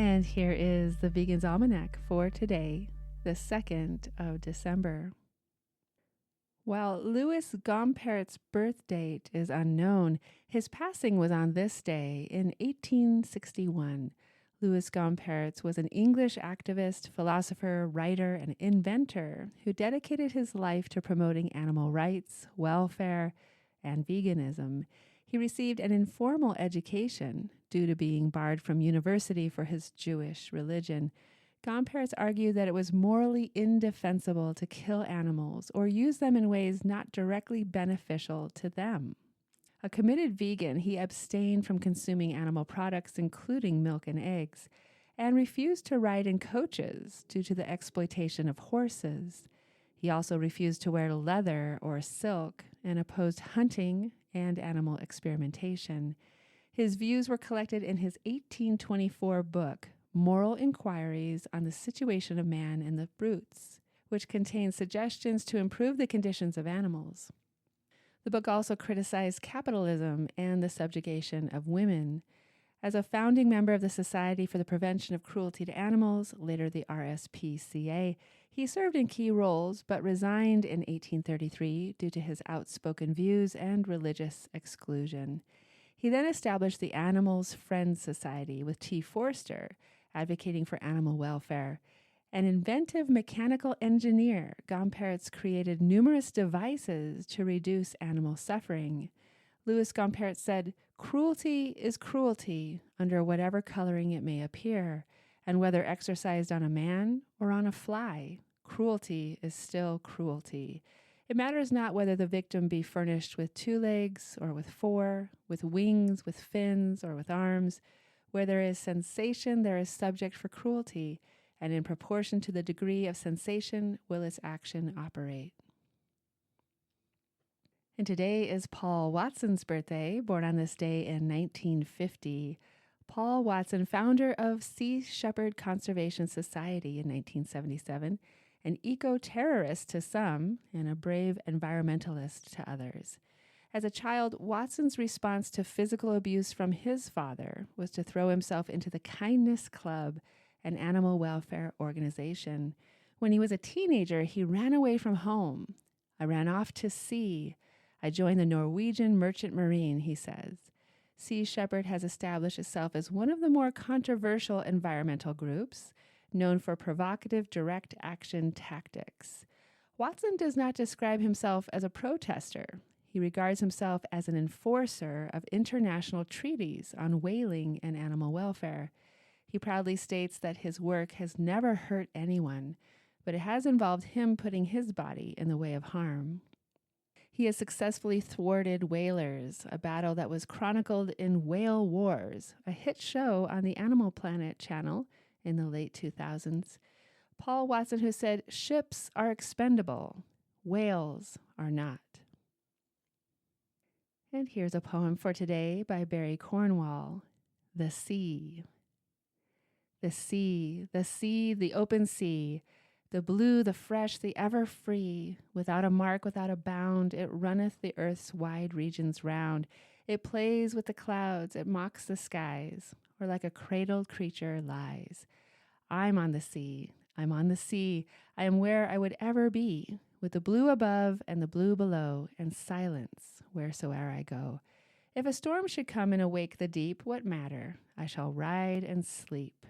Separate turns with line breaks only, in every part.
And here is the Vegan's Almanac for today, the 2nd of December. While Louis Gompertz's birth date is unknown, his passing was on this day in 1861. Louis Gompertz was an English activist, philosopher, writer, and inventor who dedicated his life to promoting animal rights, welfare, and veganism. He received an informal education due to being barred from university for his Jewish religion. Gompertz argued that it was morally indefensible to kill animals or use them in ways not directly beneficial to them. A committed vegan, he abstained from consuming animal products, including milk and eggs, and refused to ride in coaches due to the exploitation of horses. He also refused to wear leather or silk and opposed hunting and animal experimentation. His views were collected in his 1824 book, Moral Inquiries on the Situation of Man and the Brutes, which contains suggestions to improve the conditions of animals. The book also criticized capitalism and the subjugation of women. As a founding member of the Society for the Prevention of Cruelty to Animals, later the RSPCA, he served in key roles but resigned in 1833 due to his outspoken views and religious exclusion. He then established the Animals Friends Society with T. Forster, advocating for animal welfare. An inventive mechanical engineer, Gompertz created numerous devices to reduce animal suffering. Louis Gompertz said, "Cruelty is cruelty under whatever coloring it may appear, and whether exercised on a man or on a fly, cruelty is still cruelty. It matters not whether the victim be furnished with 2 legs or with 4, with wings, with fins, or with arms. Where there is sensation, there is subject for cruelty, and in proportion to the degree of sensation will its action operate." And today is Paul Watson's birthday, born on this day in 1950. Paul Watson, founder of Sea Shepherd Conservation Society in 1977, an eco-terrorist to some and a brave environmentalist to others. As a child, Watson's response to physical abuse from his father was to throw himself into the Kindness Club, an animal welfare organization. When he was a teenager, he ran away from home. "I ran off to sea. I joined the Norwegian Merchant Marine," he says. Sea Shepherd has established itself as one of the more controversial environmental groups, known for provocative direct action tactics. Watson does not describe himself as a protester. He regards himself as an enforcer of international treaties on whaling and animal welfare. He proudly states that his work has never hurt anyone, but it has involved him putting his body in the way of harm. He has successfully thwarted whalers, a battle that was chronicled in Whale Wars, a hit show on the Animal Planet channel in the late 2000s. Paul Watson, who said, "Ships are expendable, whales are not." And here's a poem for today by Barry Cornwall, "The Sea." The sea, the sea, the open sea, the blue, the fresh, the ever free, without a mark, without a bound, it runneth the earth's wide regions round. It plays with the clouds, it mocks the skies, or like a cradled creature lies. I'm on the sea, I'm on the sea, I am where I would ever be, with the blue above and the blue below, and silence wheresoe'er I go. If a storm should come and awake the deep, what matter? I shall ride and sleep.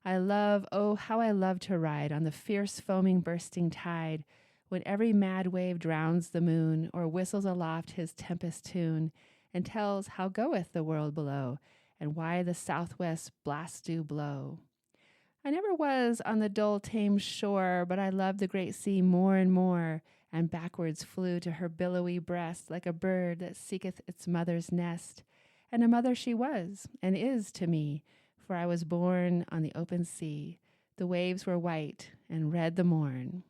I love, oh, how I love to ride on the fierce foaming bursting tide, when every mad wave drowns the moon, or whistles aloft his tempest tune, and tells how goeth the world below, and why the southwest blasts do blow. I never was on the dull Thames shore, but I loved the great sea more and more, and backwards flew to her billowy breast like a bird that seeketh its mother's nest. And a mother she was, and is to me, for I was born on the open sea. The waves were white, and red the morn,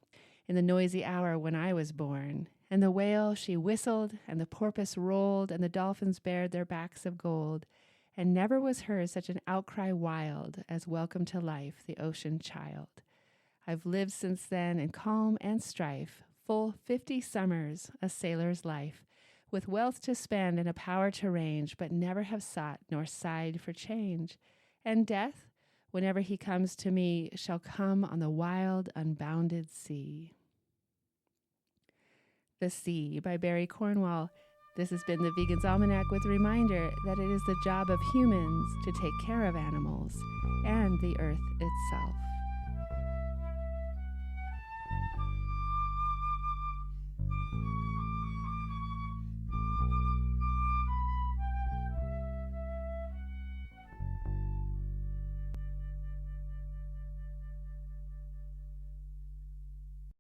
in the noisy hour when I was born. And the whale she whistled, and the porpoise rolled, and the dolphins bared their backs of gold. And never was heard such an outcry wild as welcome to life the ocean child. I've lived since then in calm and strife, full 50 summers, a sailor's life, with wealth to spend and a power to range, but never have sought nor sighed for change. And death, whenever he comes to me, shall come on the wild, unbounded sea. The Sea by Barry Cornwall. This has been the Vegan's Almanac with a reminder that it is the job of humans to take care of animals and the earth itself.